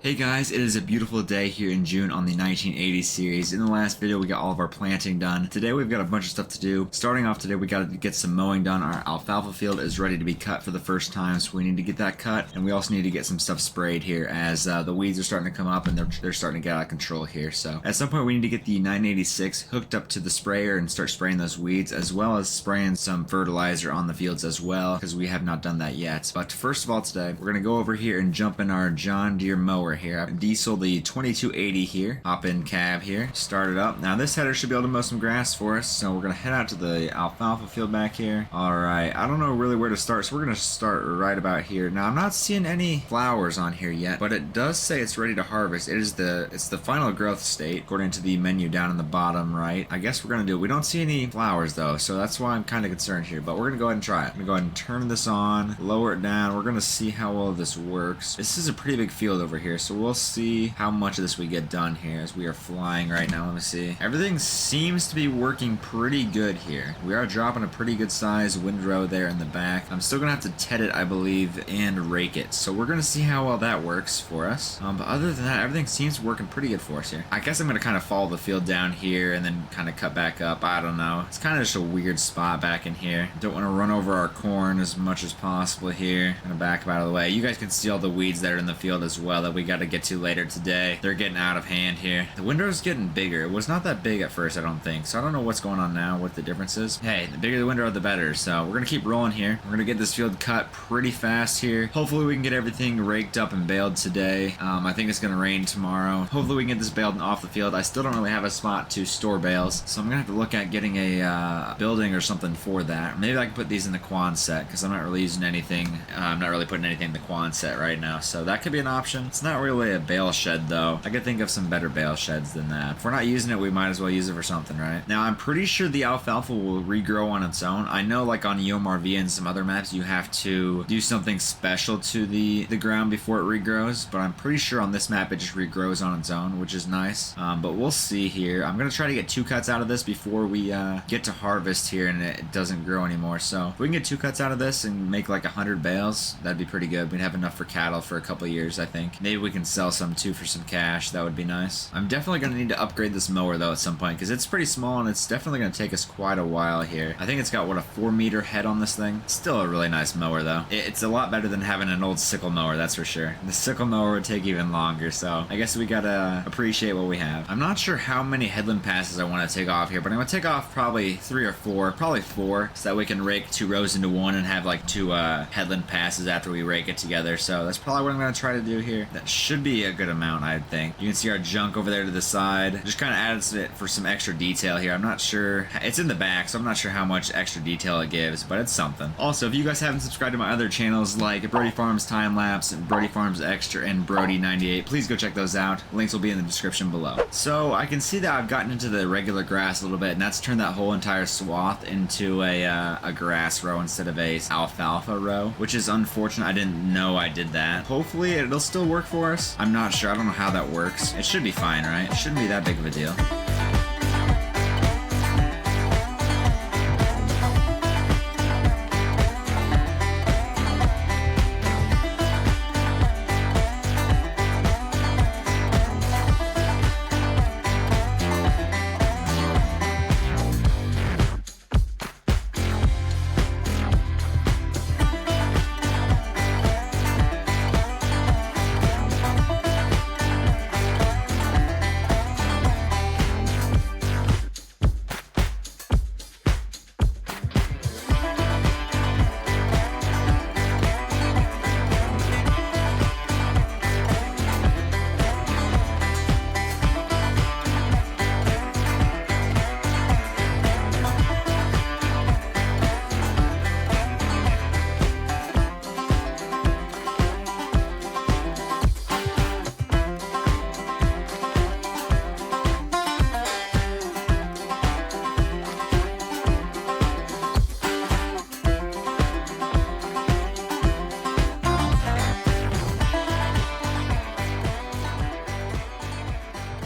Hey guys, it is a beautiful day here in June on the 1980 series. In the last video, we got all of our planting done. Today, we've got a bunch of stuff to do. Starting off today, we got to get some mowing done. Our alfalfa field is ready to be cut for the first time, so we need to get that cut. And we also need to get some stuff sprayed here as the weeds are starting to come up and they're starting to get out of control here. So at some point, we need to get the 986 hooked up to the sprayer and start spraying those weeds, as well as spraying some fertilizer on the fields as well, because we have not done that yet. But first of all today, we're going to go over here and jump in our John Deere mower here. I've diesel the 2280 here, hop in cab here, start it up. Now this header should be able to mow some grass for us, so we're gonna head out to the alfalfa field back here. Alright, I don't know really where to start, so we're gonna start right about here. Now I'm not seeing any flowers on here yet, but it does say it's ready to harvest. It's the final growth state according to the menu down in the bottom right. I guess we're gonna do it. We don't see any flowers though, so that's why I'm kind of concerned here, but we're gonna go ahead and try it. I'm gonna go ahead and turn this on, lower it down. We're gonna see how well this works. This is a pretty big field over here, so we'll see how much of this we get done here as we are flying right now. Let me see. Everything seems to be working pretty good here. We are dropping a pretty good size windrow there in the back. I'm still gonna have to ted it, I believe, and rake it, so we're gonna see how well that works for us. But other than that, everything seems working pretty good for us here. I guess I'm gonna kind of follow the field down here and then kind of cut back up. I don't know. It's kind of just a weird spot back in here. Don't want to run over our corn as much as possible here. Gonna back up out of the way. You guys can see all the weeds that are in the field as well that we got to get to later today. They're getting out of hand here. The windrow's getting bigger. It was not that big at first, I don't think. So I don't know what's going on now, what the difference is. Hey, the bigger the windrow, the better. So we're gonna keep rolling here. We're gonna get this field cut pretty fast here. Hopefully we can get everything raked up and baled today. I think it's gonna rain tomorrow. Hopefully we can get this baled off the field. I still don't really have a spot to store bales, so I'm gonna have to look at getting a building or something for that. Maybe I can put these in the Quonset because I'm not really using anything. I'm not really putting anything in the Quonset right now, so that could be an option. It's not really a bale shed though. I could think of some better bale sheds than that. If we're not using it, we might as well use it for something, right? Now I'm pretty sure the alfalfa will regrow on its own. I know like on YoMRV and some other maps you have to do something special to the ground before it regrows, but I'm pretty sure on this map it just regrows on its own, which is nice. But we'll see here. I'm gonna try to get 2 cuts out of this before we get to harvest here and it doesn't grow anymore. So if we can get 2 cuts out of this and make like 100 bales, that'd be pretty good. We'd have enough for cattle for a couple years, I think. Maybe we can sell some too for some cash. That would be nice. I'm definitely going to need to upgrade this mower though at some point because it's pretty small and it's definitely going to take us quite a while here. I think it's got, what, a 4-meter head on this thing? Still a really nice mower though. It's a lot better than having an old sickle mower, that's for sure. The sickle mower would take even longer, so I guess we gotta appreciate what we have. I'm not sure how many headland passes I want to take off here, but I'm going to take off probably 3 or 4, probably 4, so that we can rake 2 rows into one and have like 2 headland passes after we rake it together. So that's probably what I'm going to try to do here. That should be a good amount, I think. You can see our junk over there to the side. Just kind of adds it for some extra detail here. I'm not sure. It's in the back, so I'm not sure how much extra detail it gives, but it's something. Also, if you guys haven't subscribed to my other channels like Brodie Farms Time Lapse, Brodie Farms Extra, and Brodie 98, please go check those out. Links will be in the description below. So I can see that I've gotten into the regular grass a little bit, and that's turned that whole entire swath into a grass row instead of a alfalfa row, which is unfortunate. I didn't know I did that. Hopefully it'll still work for us. I'm not sure. I don't know how that works. It should be fine, right? It shouldn't be that big of a deal.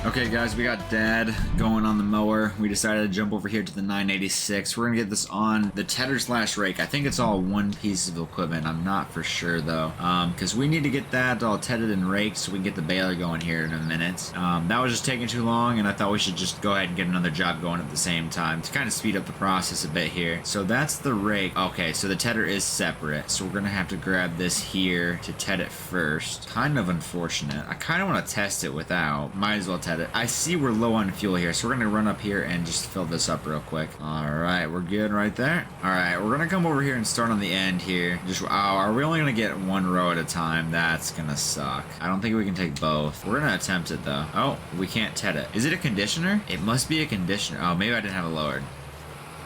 Okay guys, we got Dad going on the mower. We decided to jump over here to the 986. We're gonna get this on the tedder slash rake. I think it's all one piece of equipment. I'm not for sure though. Because we need to get that all tedded and raked so we can get the baler going here in a minute. That was just taking too long, and I thought we should just go ahead and get another job going at the same time to kind of speed up the process a bit here. So that's the rake. Okay, so the tedder is separate. So we're gonna have to grab this here to ted it first. Kind of unfortunate. I kind of want to test it without. Might as well ted it. I see we're low on fuel here, so we're gonna run up here and just fill this up real quick. Alright, we're good right there. Alright, we're gonna come over here and start on the end here. Just, oh, are we only gonna get one row at a time? That's gonna suck. I don't think we can take both. We're gonna attempt it though. Oh, we can't ted it. Is it a conditioner? It must be a conditioner. Oh, maybe I didn't have it lowered.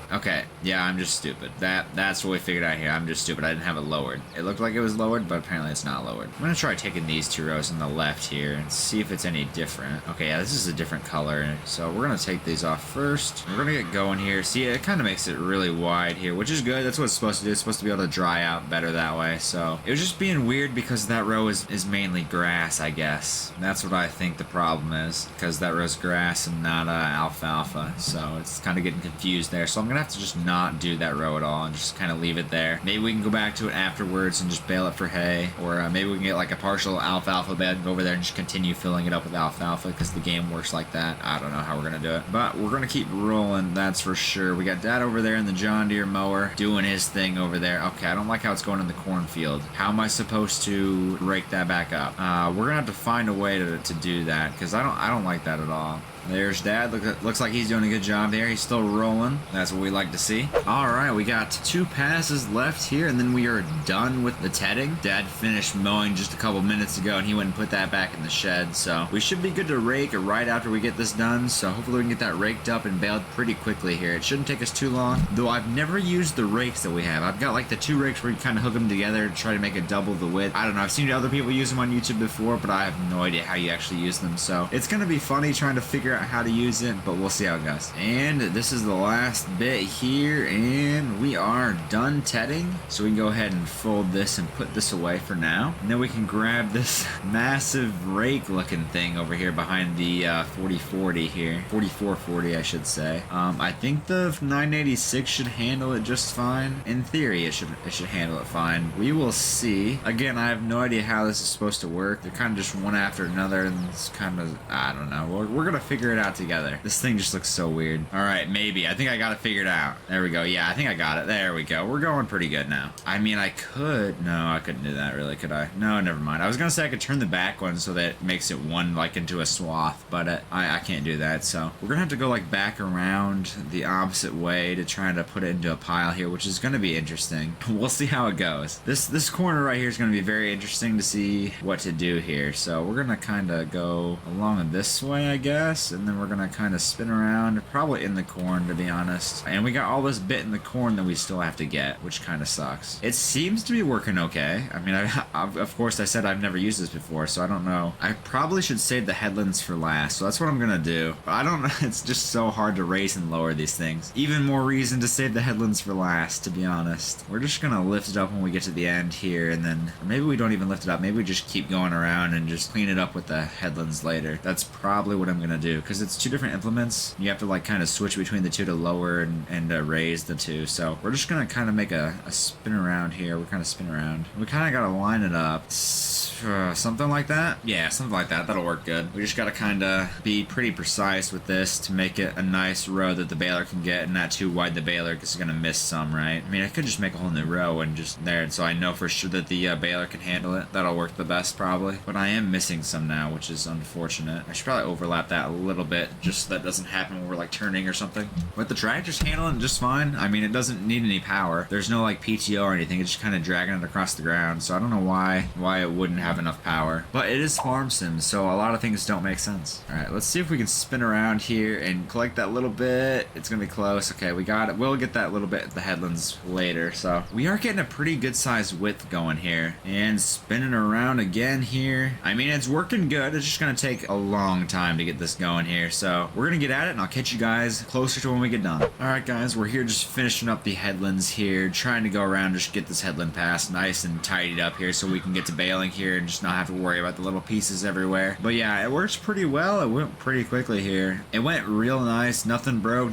Okay, yeah, I'm just stupid. That's what we figured out here. I'm just stupid. I didn't have it lowered. It looked like it was lowered, but apparently it's not lowered. I'm gonna try taking these two rows on the left here and see if it's any different. Okay, yeah, this is a different color. So we're gonna take these off first. We're gonna get going here. See, it kind of makes it really wide here, which is good. That's what it's supposed to do. It's supposed to be able to dry out better that way. So it was just being weird because that row is mainly grass, I guess. That's what I think the problem is, because that row's grass and not alfalfa. So it's kind of getting confused there. So I'm gonna have to just not do that row at all and just kind of leave it there. Maybe we can go back to it afterwards and just bale it for hay, or maybe we can get like a partial alfalfa bed and go over there and just continue filling it up with alfalfa because the game works like that. I don't know how we're gonna do it, but we're gonna keep rolling, that's for sure. We got Dad over there in the John Deere mower doing his thing over there. Okay, I don't like how it's going in the cornfield. How am I supposed to rake that back up? We're gonna have to find a way to do that because I don't like that at all. There's Dad. Looks like he's doing a good job there. He's still rolling. That's what we like to see. Alright, we got 2 passes left here, and then we are done with the tedding. Dad finished mowing just a couple minutes ago, and he went and put that back in the shed. So we should be good to rake right after we get this done. So hopefully we can get that raked up and baled pretty quickly here. It shouldn't take us too long. Though I've never used the rakes that we have. I've got like the 2 rakes where you kind of hook them together to try to make it double the width. I don't know. I've seen other people use them on YouTube before, but I have no idea how you actually use them. So it's going to be funny trying to figure out how to use it, but we'll see how it goes. And this is the last bit here, and we are done tedding. So we can go ahead and fold this and put this away for now. And then we can grab this massive rake looking thing over here behind the 4040 here. 4440, I should say. I think the 986 should handle it just fine. In theory, it should handle it fine. We will see. Again, I have no idea how this is supposed to work. They're kind of just one after another, and it's kind of, I don't know. We're gonna figure it out together. This thing just looks so weird. Alright, maybe. I think I got it figured out. There we go. Yeah, I think I got it. There we go. We're going pretty good now. I mean, I could... No, I couldn't do that, really, could I? No, never mind. I was gonna say I could turn the back one so that it makes it one, like, into a swath, but I can't do that, so... We're gonna have to go, like, back around the opposite way to try to put it into a pile here, which is gonna be interesting. We'll see how it goes. This corner right here is gonna be very interesting to see what to do here, so we're gonna kind of go along this way, I guess, and then we're gonna kind of spin around, probably in the corn, to be honest. And we got all this bit in the corn that we still have to get, which kind of sucks. It seems to be working okay. I mean, of course, I said I've never used this before, so I don't know. I probably should save the headlands for last, so that's what I'm gonna do. But I don't know, it's just so hard to raise and lower these things. Even more reason to save the headlands for last, to be honest. We're just gonna lift it up when we get to the end here, and then, or maybe we don't even lift it up. Maybe we just keep going around and just clean it up with the headlands later. That's probably what I'm gonna do, because it's 2 different implements. You have to like kind of switch between the 2 to lower and raise the 2. So we're just gonna kind of make a spin around here. We're kind of spin around. We kind of gotta line it up. Something like that? Yeah, something like that. That'll work good. We just gotta kind of be pretty precise with this to make it a nice row that the baler can get and not too wide the baler because it's gonna miss some, right? I mean, I could just make a whole new row and just there, so I know for sure that the baler can handle it. That'll work the best probably. But I am missing some now, which is unfortunate. I should probably overlap that a little bit just so that doesn't happen when we're like turning or something. But the tractor's handling just fine. I mean, it doesn't need any power. There's no like PTO or anything. It's just kind of dragging it across the ground. So I don't know why it wouldn't have enough power. But it is farm sim, so a lot of things don't make sense. All right, let's see if we can spin around here and collect that little bit. It's gonna be close. Okay, we got it. We'll get that little bit at the headlands later. So we are getting a pretty good sized width going here. And spinning around again here. I mean, it's working good. It's just gonna take a long time to get this going here. So we're gonna get at it and I'll catch you guys closer to when we get done. All right, Alright guys, we're here just finishing up the headlands here, trying to go around just get this headland pass nice and tidied up here so we can get to Baling here and just not have to worry about the little pieces everywhere. But yeah, it works pretty well. It went pretty quickly here. It went real nice. Nothing broke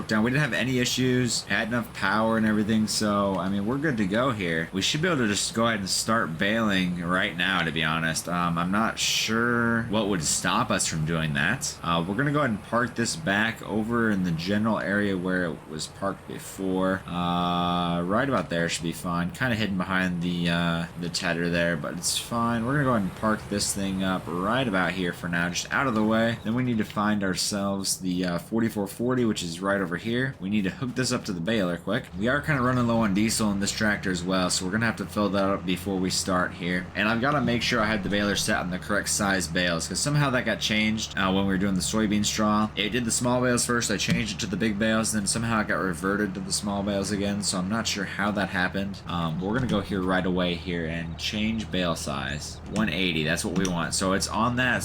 down. We didn't have any issues. Had enough power and everything, so I mean, we're good to go here. We should be able to just go ahead and start baling right now, to be honest. I'm not sure what would stop us from doing that. We're gonna go ahead and park this back over in the general area where it was parked before. Right about there should be fine. Kind of hidden behind the tedder there, but it's fine. We're gonna go ahead and park this thing up right about here for now, just out of the way. Then we need to find ourselves the 4440, which is right over here. We need to hook this up to the baler quick. We are kind of running low on diesel in this tractor as well, so we're gonna have to fill that up before we start here. And I've got to make sure I had the baler set on the correct size bales, because somehow that got changed when we were doing the soybean straw. It did the small bales first, I changed it to the big bales, then somehow it got reverted to the small bales again, so I'm not sure how that happened. But we're gonna go here right away here and change bale size. 180, that's what we want. So it's on that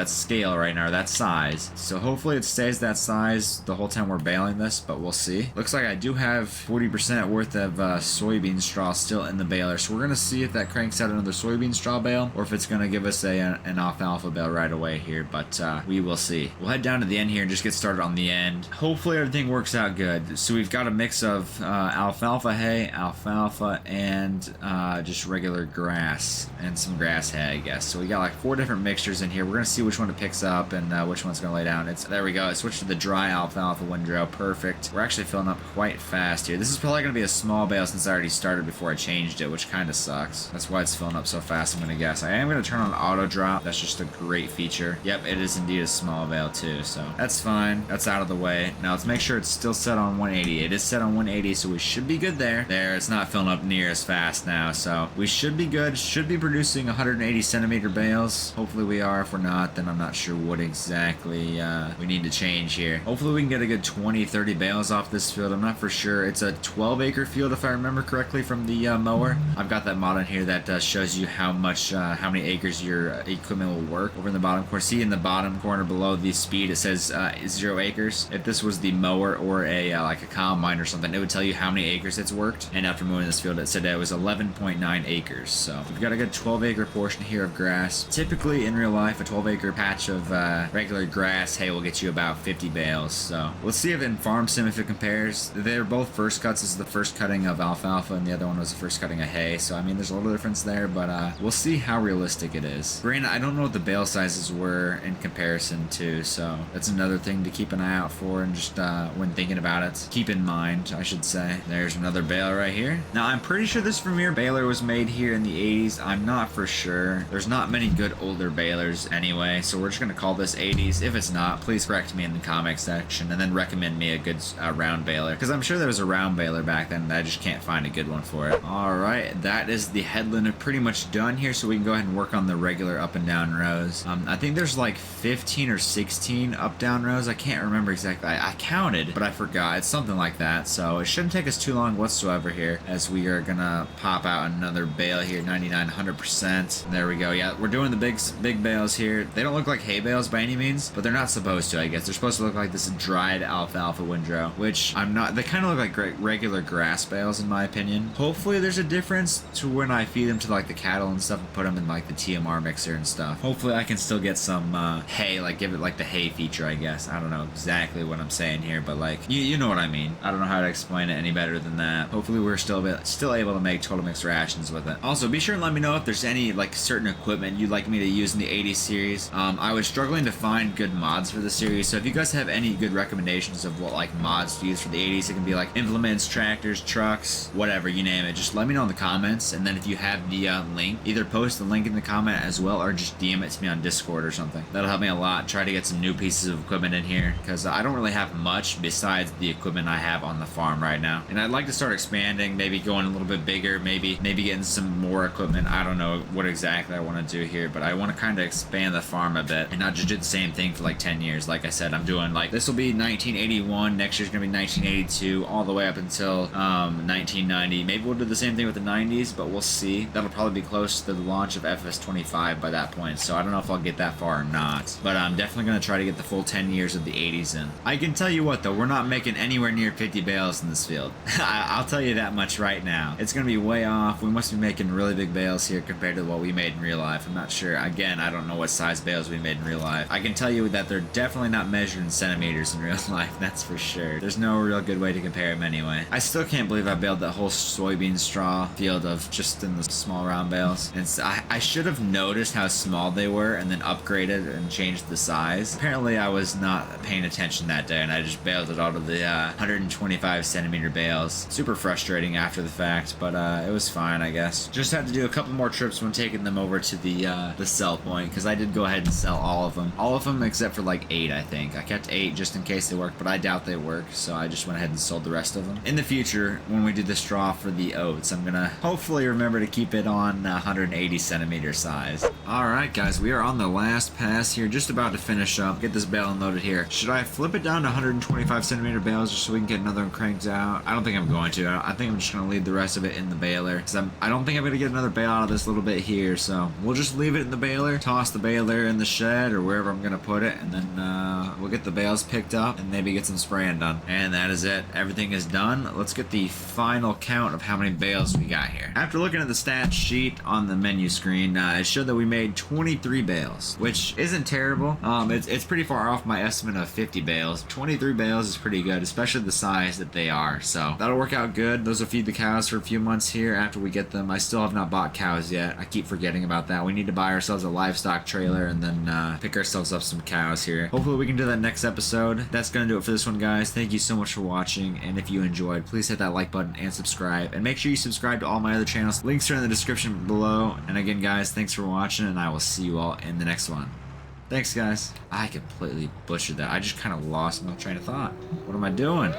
scale right now, that size. So hopefully it stays that size the whole time we're baling this, but we'll see. Looks like I do have 40% worth of soybean straw still in the baler, so we're gonna see if that cranks out another soybean straw bale or if it's gonna give us an alfalfa bale right away here, but we will see. We'll head down to the end here and just get started on the end. Hopefully everything works out good. So we've got a mix of alfalfa hay, alfalfa, and just regular grass and some grass hay, I guess. So we got like 4 different mixtures in here. We're gonna see which one it picks up and which one's gonna lay down. There we go. I switched to the dry alfalfa windrow. Perfect. We're actually filling up quite fast here. This is probably gonna be a small bale since I already started before I changed it, which kind of sucks. That's why it's filling up so fast, I'm gonna guess. I am gonna turn on auto drop. That's just a great feature. Yep, it is indeed a small bale too, so that's fine. That's out of the way. Now let's make sure it's still set on 180. It is set on 180, so we should be good there. There, it's not filling up near as fast now, so we should be good. Should be producing 180 centimeter bales. Hopefully we are. If we're not, then I'm not sure what exactly we need to change here. Hopefully we can get a good 20-30 bales off this field. I'm not for sure. It's a 12-acre field if I remember correctly from the mower. I've got that mod in here that shows you how many acres your equipment will work. Over in the bottom corner, see in the bottom corner below the speed, it says 0 acres. If this was the mower or like a combine or something, it would tell you how many acres it's worked. And after moving this field, it said it was 11.9 acres. So we've got a good 12-acre portion here of grass. Typically in real life, a 12-acre patch of regular grass hay will get you about 50 bales. So let's see if in farm sim if it compares. They're both first cuts. This is the first cutting of alfalfa, and the other one was the first cutting of hay. So I mean, there's a little difference there, but we'll see how realistic it is. Granted, I don't know what the bale sizes were in comparison to, so that's another thing to keep an eye out for, and just when thinking about it, keep in mind, I should say. There's another bale right here. Now I'm pretty sure this Vermeer baler was made here in the 80s. I'm not for sure. There's not many good older balers anyway, so we're just gonna call this 80s. If it's not, please correct me in the comment section and then recommend me a good round baler, because I'm sure there was a round baler back then and I just can't find a good one for it. Alright, that is the headland pretty much done here, so we can go ahead and work on the regular up and down rows. I think there's like 15 or 16 up down rows. I can't remember exactly. I counted, but I forgot. It's something like that, so it shouldn't take us too long whatsoever here, as we are gonna pop out another bale here. 99, 100%. There we go. Yeah, we're doing the big bales here. They don't look like hay bales by any means, but they're not supposed to, I guess. They're supposed to look like this dried alfalfa windrow, which I'm not. They kind of look like regular grass bales in my opinion. Hopefully there's a difference to when I feed them to like the cattle and stuff and put them in like the TMR mixer and stuff. Hopefully I can still get some hay, like give it like the hay feature, I guess. I don't know exactly what I'm saying here, but like you know what I mean. I don't know how to explain it any better than that. Hopefully we're still able to make total mixed rations with it. Also, be sure and let me know if there's any like certain equipment you'd like me to use in the 80s series. I was struggling to find good mods for the series, so if you guys have any good recommendations of what like mods to use for the 80s, it can be like implements, tractors, trucks, whatever, you name it. Just let me know in the comments, and then if you have the link, either post the link in the comment as well, or just DM it to me on Discord or something. That'll help me a lot. Try to get some new pieces of equipment in here, because I don't really have much besides the equipment I have on the farm right now, and I'd like to start expanding, maybe going a little bit bigger, maybe getting some more equipment. I don't know what exactly I want to do here, but I want to kind of expand the farm a bit and not just do the same thing for like 10 years. Like I said, I'm doing like, this will be 1981, next year's gonna be 1982, all the way up until 1990. Maybe we'll do the same thing with the 90s, but we'll see. That'll probably be close to the launch of FS25 by that point, so I don't know if I'll get that far or not, but I'm definitely gonna try to get the full 10 years of the 80s in. I can tell you what though, we're not making anywhere near 50 bales in this field. I'll tell you that much right now. It's gonna be way off. We must be making really big bales here compared to what we made in real life. I'm not sure. Again, I don't know what size bales we made in real life. I can tell you that they're definitely not measured in centimeters in real life, that's for sure. There's no real good way to compare them anyway. I still can't believe I baled that whole soybean straw field of just in the small round bales. And so I should have noticed how small they were and then upgraded and changed the size. Apparently I was not paying attention that day and I just baled it out of the 125 centimeter bales. Super frustrating after the fact, but it was fine, I guess. Just had to do a couple more trips when taking them over to the sell point, because I did go ahead and sell all of them. All of them except for like 8, I think. I kept 8 just in case they work, but I doubt they work, so I just went ahead and sold the rest of them. In the future, when we do the straw for the oats, I'm gonna hopefully remember to keep it on 180 centimeter size. Alright guys, we are on the last pass here, just about to finish up. Get this bale unloaded here. Should I flip it down to 125 centimeter bales just so we can get another one cranked out? I don't think I'm going to. I think I'm just gonna leave the rest of it in the baler, because I don't think I'm gonna get another bale out of this little bit here, so we'll just leave it in the baler, toss the baler in the shed or wherever I'm gonna put it, and then we'll get the bales picked up and maybe get some spraying done. And that is it. Everything is done. Let's get the final count of how many bales we got here. After looking at the stats sheet on the menu screen, it showed that we made 23 bales, which isn't terrible. It's pretty far off my estimate of 50 bales. 23 bales is pretty good, especially the size that they are, so that'll work out good. Those will feed the cows for a few months here after we get them. I still have not bought cows yet. I keep forgetting about that. We need to buy ourselves a livestock trailer and then pick ourselves up some cows here. Hopefully we can do that next episode. That's gonna do it for this one, guys. Thank you so much for watching, and if you enjoyed, please hit that like button and subscribe, and make sure you subscribe to all my other channels. Links are in the description below. And again, guys, thanks for watching, and I will see you all in the next one. Thanks, guys. I completely butchered that. I just kind of lost my train of thought. What am I doing?